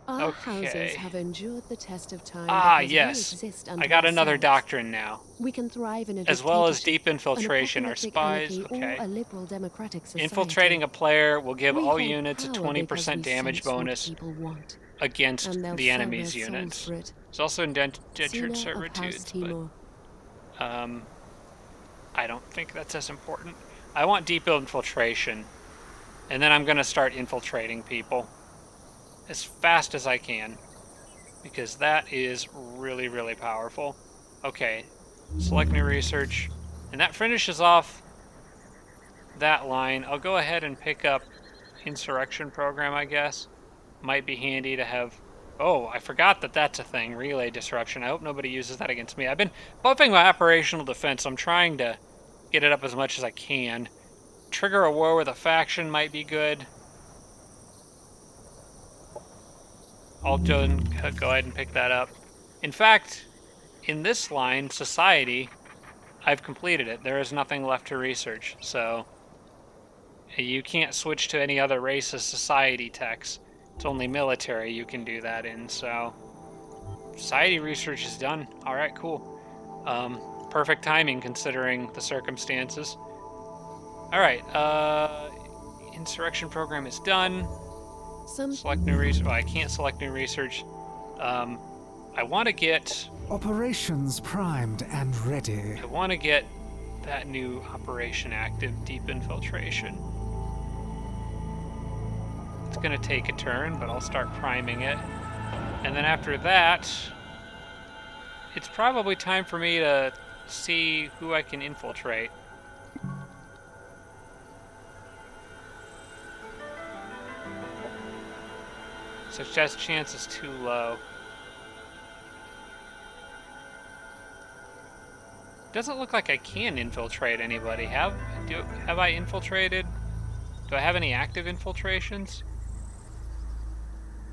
Our Okay. houses have endured the test of time. Ah, because we yes. exist I unto got another ourselves. doctrine now. We can thrive in a As well as dictatorship, deep infiltration. an Our apocalyptic spies, anarchy, okay. or a liberal democratic society. Infiltrating a player will give We all hold units a power because 20% we damage sense what bonus people want, against and they'll the sell enemy's their souls units. for it. There's also indentured Cena of House servitudes, but Timur. I don't think that's as important. I want deep infiltration, and then I'm going to start infiltrating people as fast as I can. because that is really, really powerful. Okay, select new research, and that finishes off that line. I'll go ahead and pick up insurrection program, I guess. Might be handy to have. Oh, I forgot that that's a thing. Relay disruption. I hope nobody uses that against me. I've been buffing my operational defense. So I'm trying to get it up as much as I can. Trigger a war with a faction might be good. I'll go ahead and pick that up. In fact, in this line, society, I've completed it. There is nothing left to research. So you can't switch to any other race's society techs. It's only military you can do that in. So society research is done. All right, cool. Perfect timing considering the circumstances. All right, insurrection program is done. Select new research. Well, I can't select new research. I want to get. Operations primed and ready. I want to get that new operation active, deep infiltration. It's going to take a turn, but I'll start priming it. And then after that, it's probably time for me to see who I can infiltrate. Success chance is too low. Doesn't look like I can infiltrate anybody. Have I infiltrated? Do I have any active infiltrations?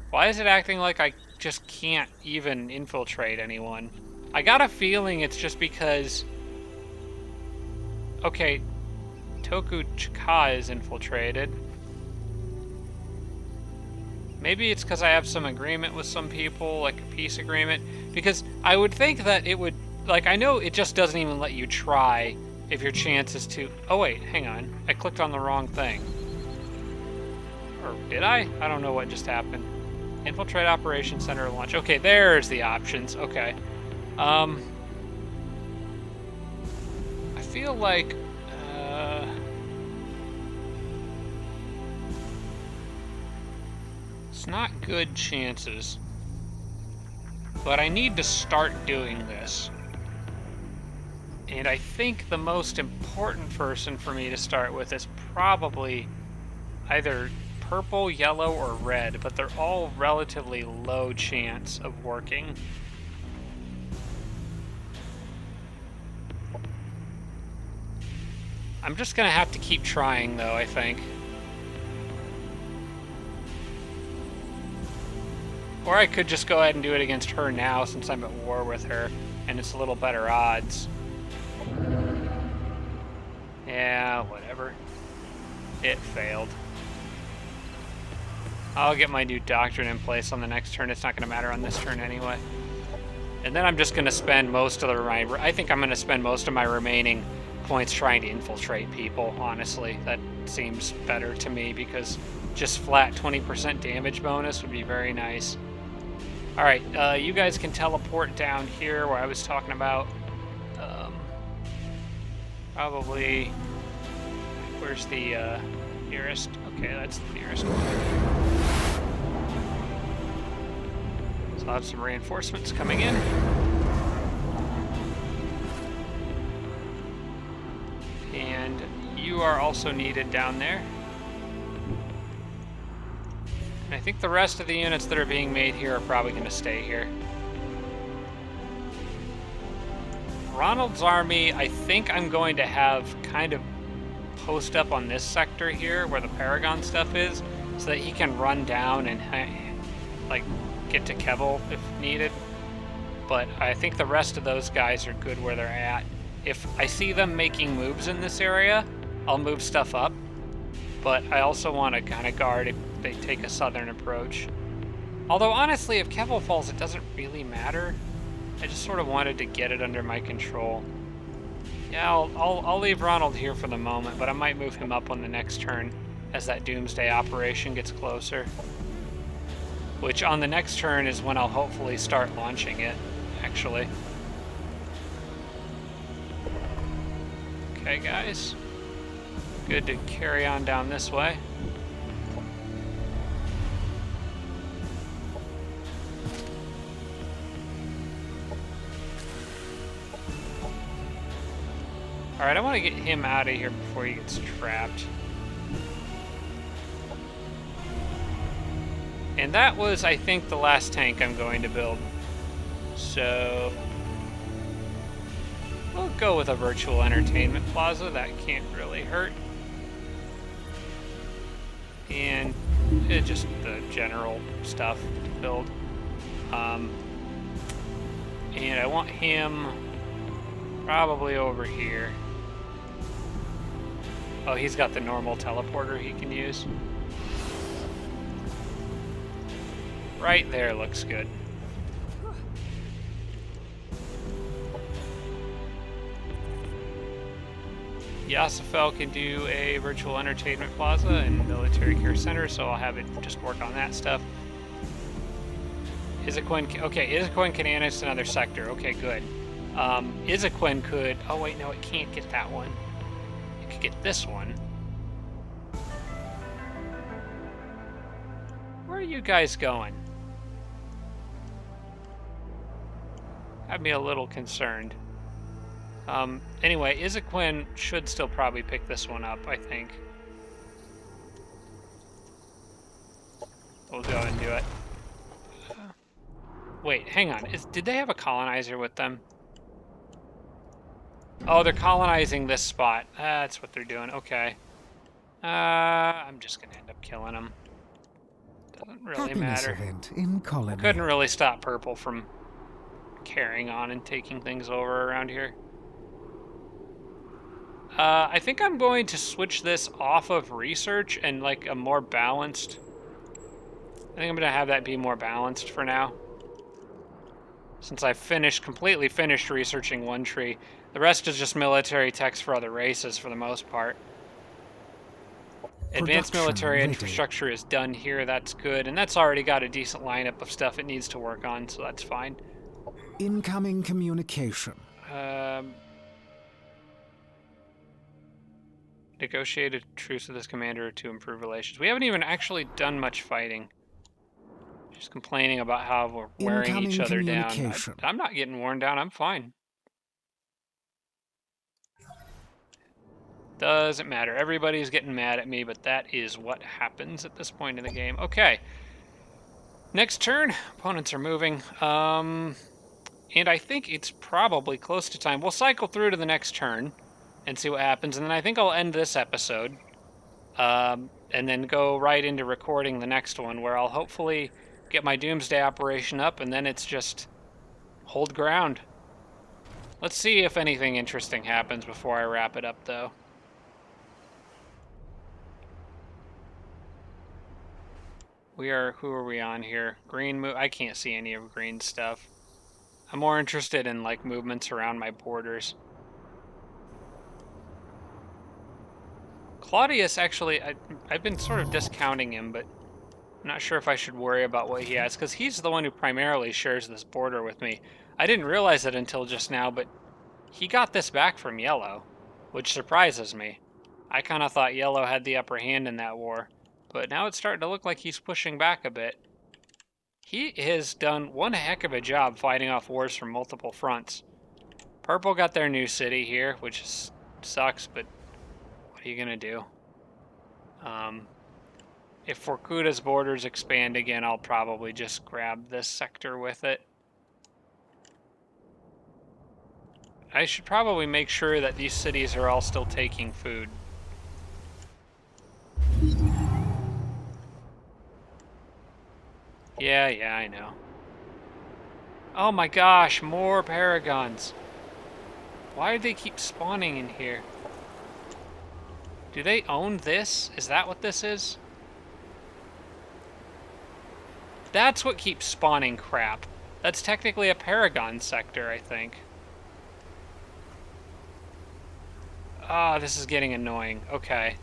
Why is it acting like I just can't even infiltrate anyone? I got a feeling it's just because... Okay, Toku Chika is infiltrated. Maybe it's because I have some agreement with some people, like a peace agreement. Because I would think that it would... Like, I know it just doesn't even let you try if your chance is to... Oh, wait, hang on. I clicked on the wrong thing. Or did I? I don't know what just happened. Infiltrate Operation Center launch. Okay, there's the options. Okay. I feel like... it's not good chances. But I need to start doing this. And I think the most important person for me to start with is probably either purple, yellow, or red, but they're all relatively low chance of working. I'm just gonna have to keep trying, though, I think. Or I could just go ahead and do it against her now, since I'm at war with her, and it's a little better odds. Yeah, whatever. It failed. I'll get my new doctrine in place on the next turn. It's not going to matter on this turn anyway. And then I'm just going to spend most of I think I'm going to spend most of my remaining points trying to infiltrate people, honestly. That seems better to me because just flat 20% damage bonus would be very nice. Alright, you guys can teleport down here where I was talking about. Probably... Where's the nearest? Okay, that's the nearest one. So I'll have some reinforcements coming in. And you are also needed down there. And I think the rest of the units that are being made here are probably going to stay here. Ronald's army, I think I'm going to have kind of post up on this sector here where the Paragon stuff is, so that he can run down and like get to Kevel if needed. But I think the rest of those guys are good where they're at. If I see them making moves in this area, I'll move stuff up. But I also want to kind of guard if they take a southern approach. Although honestly, if Kevel falls, it doesn't really matter. I just sort of wanted to get it under my control. Yeah, I'll leave Ronald here for the moment, but I might move him up on the next turn as that Doomsday operation gets closer. Which on the next turn is when I'll hopefully start launching it, actually. Okay, guys. Good to carry on down this way. Alright, I want to get him out of here before he gets trapped. And that was, I think, the last tank I'm going to build. So we'll go with a virtual entertainment plaza. That can't really hurt. And just the general stuff to build. And I want him probably over here. Oh, he's got the normal teleporter he can use. Right there looks good. Yasafel can do a virtual entertainment plaza and military care center, so I'll have it just work on that stuff. Izaquin can annex another sector. Okay, good. Izaquin could... Oh, wait, no, it can't get that one. It could get this one. Where are you guys going? Had me a little concerned. Anyway, Izaquin should still probably pick this one up, I think. We'll go and do it. Wait, hang on. Did they have a colonizer with them? Oh, they're colonizing this spot. That's what they're doing. Okay. I'm just gonna end up killing them. Doesn't really Happiness matter. event in colony. Couldn't really stop Purple from carrying on and taking things over around here. I think I'm going to switch this off of research and like a more balanced... I think I'm gonna have that be more balanced for now. Since I've completely finished researching one tree. The rest is just military techs for other races for the most part. Advanced military infrastructure is done here, that's good. And that's already got a decent lineup of stuff it needs to work on, so that's fine. Incoming communication. Negotiate a truce with this commander to improve relations. We haven't even actually done much fighting. Just complaining about how we're wearing each other down. I'm not getting worn down, I'm fine. Doesn't matter. Everybody's getting mad at me, but that is what happens at this point in the game. Okay. Next turn. Opponents are moving. And I think it's probably close to time. We'll cycle through to the next turn and see what happens. And then I think I'll end this episode. And then go right into recording the next one, where I'll hopefully get my Doomsday operation up, and then it's just hold ground. Let's see if anything interesting happens before I wrap it up, though. Who are we on here? Green move. I can't see any of green stuff. I'm more interested in like movements around my borders. Claudius, actually, I've been sort of discounting him, but I'm not sure if I should worry about what he has, because he's the one who primarily shares this border with me. I didn't realize it until just now, but he got this back from Yellow, which surprises me. I kind of thought Yellow had the upper hand in that war, but now it's starting to look like he's pushing back a bit. He has done one heck of a job fighting off wars from multiple fronts. Purple got their new city here, which sucks, but what are you gonna do? If Vorkuta's borders expand again, I'll probably just grab this sector with it. I should probably make sure that these cities are all still taking food. Yeah, I know. Oh my gosh, more paragons. Why do they keep spawning in here? Do they own this? Is that what this is? That's what keeps spawning crap. That's technically a paragon sector, I think. Ah, this is getting annoying. Okay.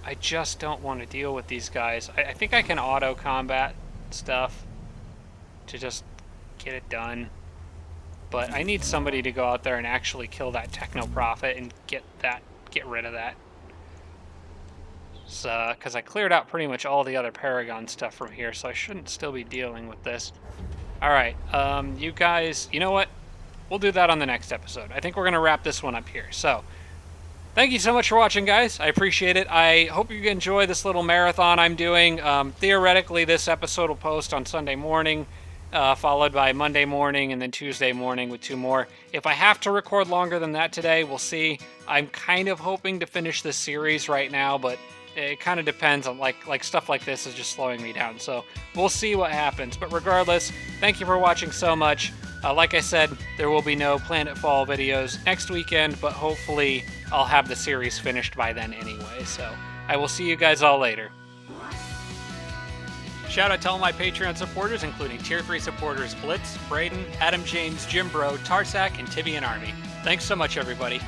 I just don't want to deal with these guys. I think I can auto-combat stuff to just get it done. But I need somebody to go out there and actually kill that Technoprophet and get rid of that. Because I cleared out pretty much all the other Paragon stuff from here, so I shouldn't still be dealing with this. Alright, you guys, you know what? we'll do that on the next episode. I think we're going to wrap this one up here. So, thank you so much for watching, guys. I appreciate it. I hope you enjoy this little marathon I'm doing. Theoretically, this episode will post on Sunday morning, followed by Monday morning, and then Tuesday morning with 2 more. If I have to record longer than that today, we'll see. I'm kind of hoping to finish this series right now, but it kind of depends on like stuff like this is just slowing me down. So we'll see what happens. But regardless, thank you for watching so much. Like I said, there will be no Planetfall videos next weekend, but hopefully I'll have the series finished by then anyway. So I will see you guys all later. Shout out to all my Patreon supporters, including Tier 3 supporters Blitz, Braden, Adam James, Jim Bro, Tarsak, and Tibian Army. Thanks so much, everybody.